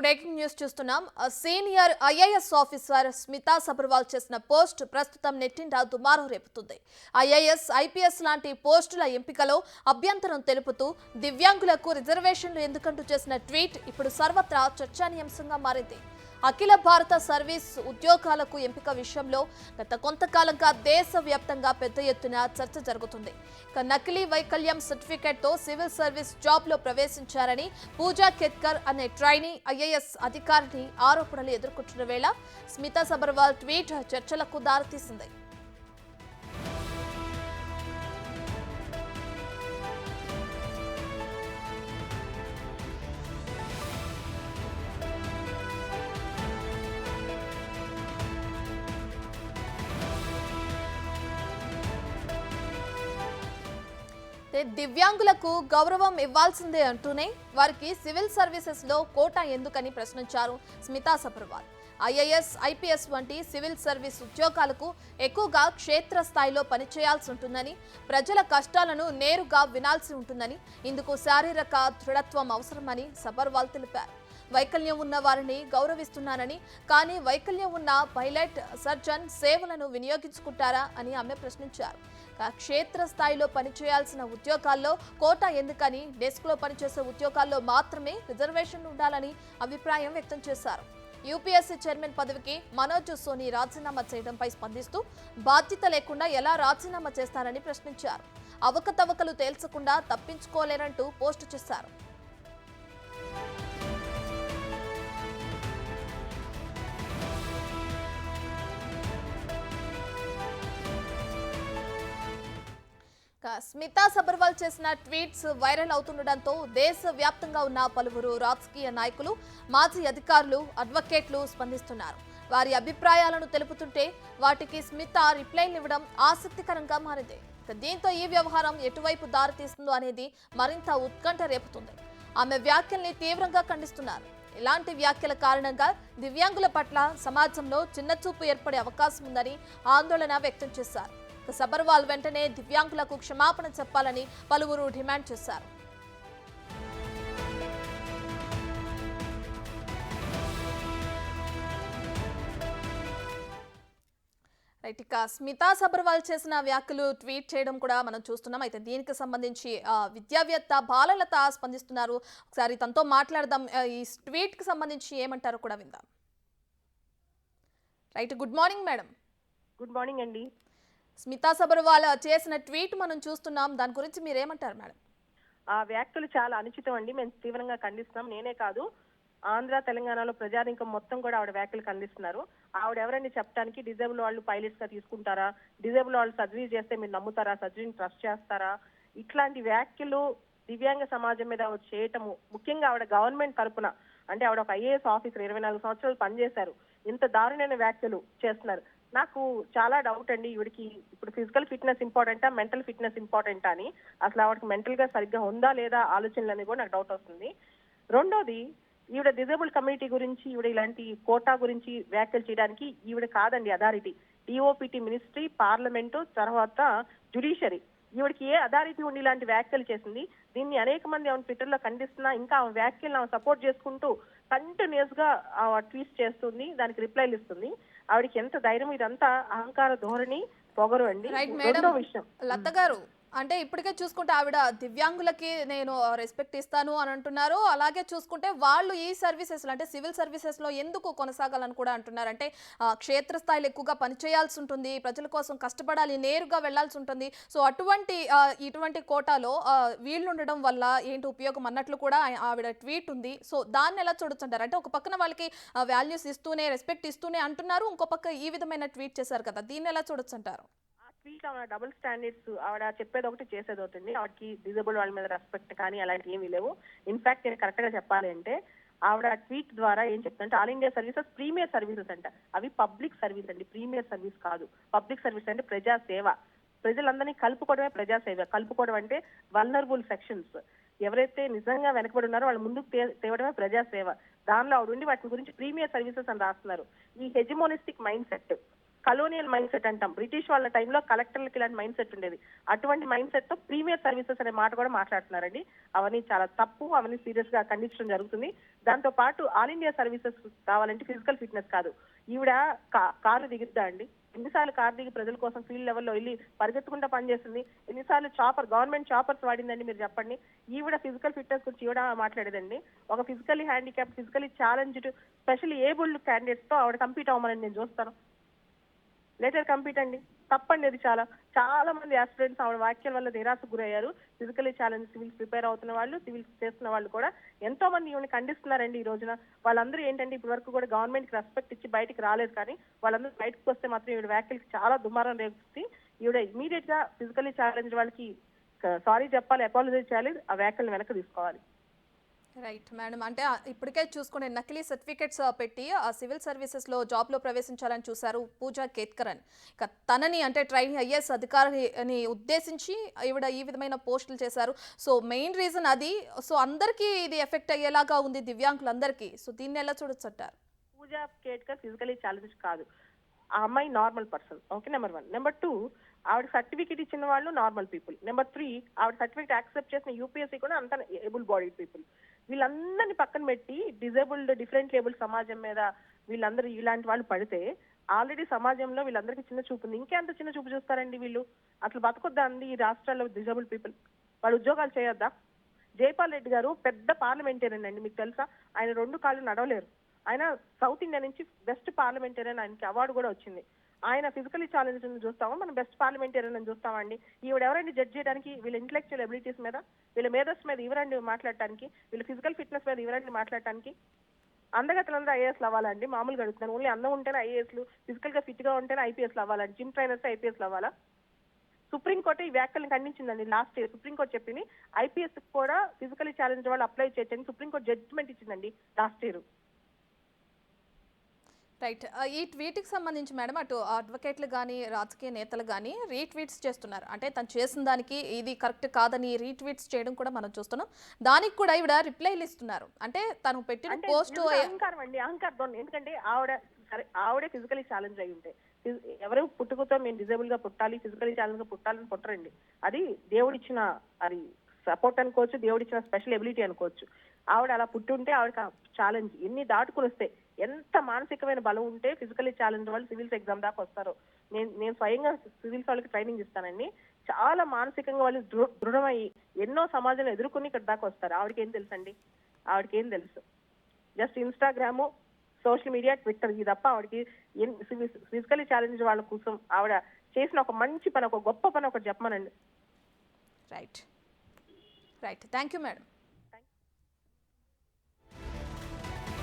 Breaking news చూస్తున్నాం. Senior IAS officer Smita Sabharwal చేసిన post ప్రస్తుతం నెట్టింట దుమారం రేపుతుంది. ఐఏఎస్, ఐపీఎస్ లాంటి పోస్టుల ఎంపికలో అభ్యంతరం తెలుపుతూ దివ్యాంగులకు రిజర్వేషన్లు ఎందుకంటూ చేసిన ట్వీట్ ఇప్పుడు సర్వత్రా చర్చానీయాంశంగా మారింది. అఖిల భారత సర్వీస్ ఉద్యోగాలకు ఎంపిక విషయంలో గత కొంతకాలంగా దేశవ్యాప్తంగా పెద్ద ఎత్తున చర్చ జరుగుతుంది. నకిలీ వైకల్యం సర్టిఫికేట్తో సివిల్ సర్వీస్ జాబ్లో ప్రవేశించారని పూజా కేత్కర్ అనే ట్రైనీ ఐఏఎస్ అధికారిని ఆరోపణలు ఎదుర్కొంటున్న వేళ స్మితా సబర్వాల్ ట్వీట్ చర్చలకు దారితీసింది. దివ్యాంగులకు గౌరవం ఇవ్వాల్సిందే అంటూనే వారికి సివిల్ సర్వీసెస్ లో కోటా ఎందుకని ప్రశ్నించారు స్మితా సబర్వాల్. ఐఏఎస్, ఐపీఎస్ వంటి సివిల్ సర్వీస్ ఉద్యోగాలకు ఎక్కువగా క్షేత్రస్థాయిలో పనిచేయాల్సి ఉంటుందని, ప్రజల కష్టాలను నేరుగా వినాల్సి ఉంటుందని, ఇందుకు శారీరక దృఢత్వం అవసరమని సబర్వాల్ తెలిపారు. వైకల్యం ఉన్న వారిని గౌరవిస్తున్నానని, కానీ వైకల్యం ఉన్న పైలట్, సర్జన్ సేవలను వినియోగించుకుంటారా అని ఆమె ప్రశ్నించారు. క్షేత్రస్థాయిలో పనిచేయాల్సిన ఉద్యోగాల్లో కోటా ఎందుకని, డెస్క్లో పనిచేసే ఉద్యోగాల్లో మాత్రమే రిజర్వేషన్లు ఉండాలని అభిప్రాయం వ్యక్తం చేశారు. యూపీఎస్సీ చైర్మన్ పదవికి మనోజ్ సోని రాజీనామా చేయడంపై స్పందిస్తూ బాధ్యత లేకుండా ఎలా రాజీనామా చేస్తారని ప్రశ్నించారు. అవకతవకలు తేల్చకుండా తప్పించుకోలేరంటూ పోస్టు చేశారు. స్మితా సబర్వాల్ చేసిన ట్వీట్స్ వైరల్ అవుతుండటంతో దేశవ్యాప్తంగా ఉన్న పలువురు రాజకీయ నాయకులు, మాజీ అధికారులు, అడ్వకేట్లు స్పందిస్తున్నారు. వారి అభిప్రాయాలను తెలుపుతుంటే వాటికి స్మితా రిప్లైలు ఇవ్వడం ఆసక్తికరంగా మారింది. దీంతో ఈ వ్యవహారం ఎటువైపు దారితీస్తుందో అనేది మరింత ఉత్కంఠ రేపుతుంది. ఆమె వ్యాఖ్యల్ని తీవ్రంగా ఖండిస్తున్నారు. ఇలాంటి వ్యాఖ్యల కారణంగా దివ్యాంగుల పట్ల సమాజంలో చిన్నచూపు ఏర్పడే అవకాశం ఉందని ఆందోళన వ్యక్తం చేశారు. సబర్వాల్ వెంటనే దివ్యాంగులకు క్షమాపణ చెప్పాలని పలువురు డిమాండ్ చేశారు. ఇక స్మితా సబర్వాల్ చేసిన వ్యాఖ్యలు ట్వీట్ చేయడం కూడా మనం చూస్తున్నాం. అయితే దీనికి సంబంధించి విద్యావేత్త బాలలత స్పందిస్తున్నారు. ఒకసారి తనతో మాట్లాడదాం. ఈ ట్వీట్ కి సంబంధించి ఏమంటారో కూడా విందాం. Right, good morning madam. Good morning అండి. స్మితా సబర్వాల్ చేసిన ట్వీట్ మనం చూస్తున్నాం. దాని గురించి మీరు ఏమంటారు మేడం? ఆ వ్యాఖ్యలు చాలా అనుచితం అండి. మేము తీవ్రంగా ఖండిస్తున్నాం. నేనే కాదు, ఆంధ్ర, తెలంగాణలో ప్రజానికం మొత్తం కూడా ఆవిడ వ్యాఖ్యలు ఖండిస్తున్నారు. ఆవిడ ఎవరండి చెప్పడానికి? డిజేబుల్ వాళ్ళు పైలట్స్ గా తీసుకుంటారా? డిజేబుల్ వాళ్ళు సర్జరీ చేస్తే మీరు నమ్ముతారా? సర్జరీని ట్రస్ట్ చేస్తారా? ఇట్లాంటి వ్యాఖ్యలు దివ్యాంగ సమాజం మీద చేయటము, ముఖ్యంగా ఆవిడ గవర్నమెంట్ తరపున, అంటే ఆవిడ ఒక ఐఏఎస్ ఆఫీసర్, 24 సంవత్సరాలు పనిచేశారు. ఇంత దారుణమైన వ్యాఖ్యలు చేస్తున్నారు. నాకు చాలా డౌట్ అండి. ఈవిడికి ఇప్పుడు ఫిజికల్ ఫిట్నెస్ ఇంపార్టెంటా, మెంటల్ ఫిట్నెస్ ఇంపార్టెంటా అని, అసలు ఆవిడకి మెంటల్ గా సరిగ్గా ఉందా లేదా ఆలోచనలు అనేది కూడా నాకు డౌట్ వస్తుంది. రెండోది, ఈవిడ డిజేబుల్ కమ్యూనిటీ గురించి, ఈవిడ ఇలాంటి కోటా గురించి వ్యాఖ్యలు చేయడానికి ఈవిడ కాదండి అథారిటీ. డిఓపిటి మినిస్ట్రీ, పార్లమెంటు, తర్వాత జ్యుడిషియరీ, ఈవిడికి ఏ అథారిటీ ఉండి ఇలాంటి వ్యాఖ్యలు చేసింది? దీన్ని అనేక మంది ఆమె ట్విట్టర్ లో ఖండిస్తున్నా, ఇంకా ఆమె వ్యాఖ్యలను ఆమె సపోర్ట్ చేసుకుంటూ కంటిన్యూస్ గా ట్వీట్స్ చేస్తుంది, దానికి రిప్లైలు ఇస్తుంది. ఆవిడకి ఎంత ధైర్యం! ఇదంతా అహంకార ధోరణి, పొగరు అండి. రెండో విషయం, లత గారు, అంటే ఇప్పటికే చూసుకుంటే ఆవిడ దివ్యాంగులకి నేను రెస్పెక్ట్ ఇస్తాను అని అంటున్నారు. అలాగే చూసుకుంటే వాళ్ళు ఈ సర్వీసెస్ అంటే సివిల్ సర్వీసెస్ లో ఎందుకు కొనసాగాలని కూడా అంటున్నారు. అంటే క్షేత్రస్థాయిలో ఎక్కువగా పనిచేయాల్సి ఉంటుంది, ప్రజల కోసం కష్టపడాలి, నేరుగా వెళ్లాల్సి ఉంటుంది. సో ఇటువంటి కోటాలో వీళ్ళు ఉండడం వల్ల ఏంటి ఉపయోగం అన్నట్లు కూడా ఆవిడ ట్వీట్ ఉంది. సో దాన్ని ఎలా చూడొచ్చంటారు? అంటే ఒక పక్కన వాళ్ళకి వాల్యూస్ ఇస్తూనే, రెస్పెక్ట్ ఇస్తూనే అంటున్నారు, ఇంకో పక్క ఈ విధమైన ట్వీట్ చేశారు కదా, దీన్ని ఎలా చూడొచ్చంటారు? Double standards. ఆవిడ చెప్పేది ఒకటి, చేసేది ఒకటి. ఆవిడకి డిజేబుల్ వాళ్ళ మీద రెస్పెక్ట్ కానీ అలాంటి ఏమీ లేవు. ఇన్ఫాక్ట్ నేను కరెక్ట్ గా చెప్పాలి అంటే, ఆవిడ ట్వీట్ ద్వారా ఏం చెప్తుంటే, all India services premier services అంట. అవి పబ్లిక్ సర్వీస్ అండి, ప్రీమియర్ సర్వీస్ కాదు. పబ్లిక్ సర్వీస్ అంటే ప్రజా సేవ, ప్రజలందరినీ కలుపుకోవడమే ప్రజాసేవ. కలుపుకోవడం అంటే వల్నరబుల్ సెక్షన్స్, ఎవరైతే నిజంగా వెనకబడి ఉన్నారో వాళ్ళు ముందుకు తేవడమే ప్రజాసేవ. దానిలో ఆవిడ ఉండి వాటి గురించి ప్రీమియర్ సర్వీసెస్ అని రాస్తున్నారు. ఈ hegemonistic mind set, colonial mind set అంటాం. బ్రిటిష్ వాళ్ళ టైంలో కలెక్టర్లకి ఇలాంటి మైండ్ సెట్ ఉండేది. అటువంటి మైండ్ సెట్ తో ప్రీమియర్ సర్వీసెస్ అనే మాట కూడా మాట్లాడుతున్నారండి. అవన్నీ చాలా తప్పు, అవన్నీ సీరియస్ గా ఖండించడం జరుగుతుంది. దాంతో పాటు ఆల్ ఇండియా సర్వీసెస్ కావాలంటే ఫిజికల్ ఫిట్నెస్ కాదు. ఈవిడ కారు దిగుద్దా అండి? ఎన్నిసార్లు కారు దిగి ప్రజల కోసం ఫీల్డ్ లెవెల్లో వెళ్ళి పరిగెత్తుకుంటా పనిచేస్తుంది? ఎన్నిసార్లు గవర్నమెంట్ చాపర్స్ వాడిందండి మీరు చెప్పండి? ఈవిడ ఫిజికల్ ఫిట్నెస్ గురించి ఈవిడ మాట్లాడేదండి. ఒక physically handicap, physically challenged, specially abled candidates తో ఆవిడ కంపీట్ అవ్వమని నేను చూస్తాను. లెటర్ కంపీట్ అండి, తప్పండి. అది చాలా మంది ఆస్పిరెంట్స్ ఆవిడ వ్యాఖ్యల వల్ల నిరాశకు గురయ్యారు. ఫిజికలీ ఛాలెంజ్ సివిల్స్ ప్రిపేర్ అవుతున్న వాళ్ళు, సివిల్స్ చేస్తున్న వాళ్ళు కూడా ఎంతో మంది ఈవిని ఖండిస్తున్నారండి ఈ రోజున. వాళ్ళందరూ ఏంటంటే ఇప్పటి వరకు కూడా గవర్నమెంట్ కి రెస్పెక్ట్ ఇచ్చి బయటికి రాలేదు, కానీ వాళ్ళందరూ బయటకు వస్తే మాత్రం ఈవిడ వ్యాఖ్యలకి చాలా దుమారం రేపుతుంది. ఈవిడ ఇమీడియట్ గా ఫిజికలీ ఛాలెంజ్ వాళ్ళకి సారీ చెప్పాలి, అపాలజైజ్ చేయాలి, ఆ వ్యాఖ్యలను వెనక్కి తీసుకోవాలి. Right madam. అంటే ఇప్పటికే చూసుకునే నకిలీ సర్టిఫికెట్స్ పెట్టి ఆ సివిల్ సర్వీసెస్లో జాబ్లో ప్రవేశించాలని చూశారు పూజా కేత్కర్ అని. ఇక తనని అంటే ట్రైనింగ్ ఐఏఎస్ అధికారిని ఉద్దేశించి ఈవిడ ఈ విధమైన పోస్టులు చేశారు. సో మెయిన్ రీజన్ అది. సో అందరికీ ఇది ఎఫెక్ట్ అయ్యేలాగా ఉంది, దివ్యాంగులందరికీ. సో దీన్ని ఎలా చూడొచ్చు అంటారు? పూజా కేత్కర్ ఫిజికలీ ఛాలెంజ్ కాదు. ఆ అమ్మాయి normal person. Okay, number 1. Number 2, ఆవిడ సర్టిఫికేట్ ఇచ్చిన వాళ్ళు నార్మల్ పీపుల్. నెంబర్ 3, ఆవిడ సర్టిఫికేట్ యాక్సెప్ట్ చేసిన యూపీఎస్సీ కూడా అంత ఏబుల్ బాడీడ్ పీపుల్. వీళ్ళందరినీ పక్కన పెట్టి డిజేబుల్డ్, డిఫరెంట్ లేబుల్ సమాజం మీద వీళ్ళందరూ ఇలాంటి వాళ్ళు పడితే ఆల్రెడీ సమాజంలో వీళ్ళందరికీ చిన్న చూపు ఉంది. ఇంకెంత చిన్న చూపు చూస్తారండి వీళ్ళు? అసలు బతకొద్దా అండి ఈ రాష్ట్రాల్లో డిజేబుల్ పీపుల్? వాళ్ళు ఉద్యోగాలు చేయొద్దా? జైపాల్ రెడ్డి గారు పెద్ద పార్లమెంటేరియన్ అండి, మీకు తెలుసా? ఆయన 2 కాళ్ళు నడవలేరు. ఆయన సౌత్ ఇండియా నుంచి బెస్ట్ పార్లమెంటేరియన్, ఆయనకి అవార్డు కూడా వచ్చింది. ఆయన ఫిజికలీ ఛాలెంజ్ చూస్తామా, మనం బెస్ట్ పార్లమెంటేరియన్ అని చూస్తామండి? ఈవిడ ఎవరండి జడ్జ్ చేయడానికి? వీళ్ళ ఇంటలెక్చువల్ ఎబిలిటీస్ మీద, వీళ్ళ మేధస్ మీద ఇవరండి మాట్లాడటానికి? వీళ్ళ ఫిజికల్ ఫిట్నెస్ మీద ఇవరండి మాట్లాడటానికి? అందగతలందరూ ఐఏఎస్లు అవ్వాలండి? మామూలుగా అడుగుతున్నాను. ఓన్లీ అందం ఉంటేనే ఐఏఎస్లు, ఫిజికల్ గా ఫిట్ గా ఉంటేనే ఐపీఎస్లు అవ్వాలండి? జిమ్ ట్రైనర్స్ ఐపీఎస్లు అవ్వాలా? సుప్రీంకోర్టు ఈ వ్యాఖ్యలను ఖండించిందండి లాస్ట్ ఇయర్. సుప్రీంకోర్టు చెప్పింది ఐపీఎస్ కూడా ఫిజికలీ ఛాలెంజ్ వాళ్ళు అప్లై చేయొచ్చని సుప్రీంకోర్టు జడ్జిమెంట్ ఇచ్చిందండి లాస్ట్ ఇయర్. రైట్. వీటికి సంబంధించి మేడం అటు అడ్వకేట్లు కానీ రాజకీయ నేతలు కానీ రీట్వీట్స్ చేస్తున్నారు. అంటే తను చేసిన దానికి ఇది కరెక్ట్ కాదని రీట్వీట్స్ చేయడం కూడా మనం చూస్తున్నాం. దానికి కూడా ఈవిడ రిప్లైలు ఇస్తున్నారు. అంటే తను పెట్టిన పోస్ట్ అహంకారం అండి, అహంకారం. ఎందుకంటే ఆవిడే ఫిజికలీ ఛాలెంజ్ అయి ఉంటే, ఎవరు పుట్టుకతో మేము డిజేబుల్ గా పుట్టాలి, ఫిజికలీ ఛాలెంజ్ గా పుట్టాలని పుట్టరండి. అది దేవుడిచ్చిన, అది సపోర్ట్ అనుకోవచ్చు, దేవుడిచ్చిన స్పెషల్ ఎబిలిటీ అనుకోవచ్చు. ఆవిడ అలా పుట్టి ఉంటే ఆవిడ ఛాలెంజ్ ఎన్ని దాటుకుని వస్తే, ఎంత మానసికమైన బలం ఉంటే ఫిజికలీ ఛాలెంజ్ వాళ్ళు సివిల్స్ ఎగ్జామ్ దాకా వస్తారు. నేను స్వయంగా సివిల్స్ వాళ్ళకి ట్రైనింగ్ ఇస్తానండి. చాలా మానసికంగా వాళ్ళు దృఢమయ్యి ఎన్నో సమాజంలో ఎదుర్కొని ఇక్కడ దాకా వస్తారు. ఆవిడకి ఏం తెలుసండి? ఆవిడకి ఏం తెలుసు? Just Instagram, social media, Twitter, ఇది తప్ప ఆవిడకి ఫిజికలీ ఛాలెంజ్ వాళ్ళ కోసం ఆవిడ చేసిన ఒక మంచి పని, ఒక గొప్ప పని ఒకటి చెప్పమనండి. రైట్. Thank you madam.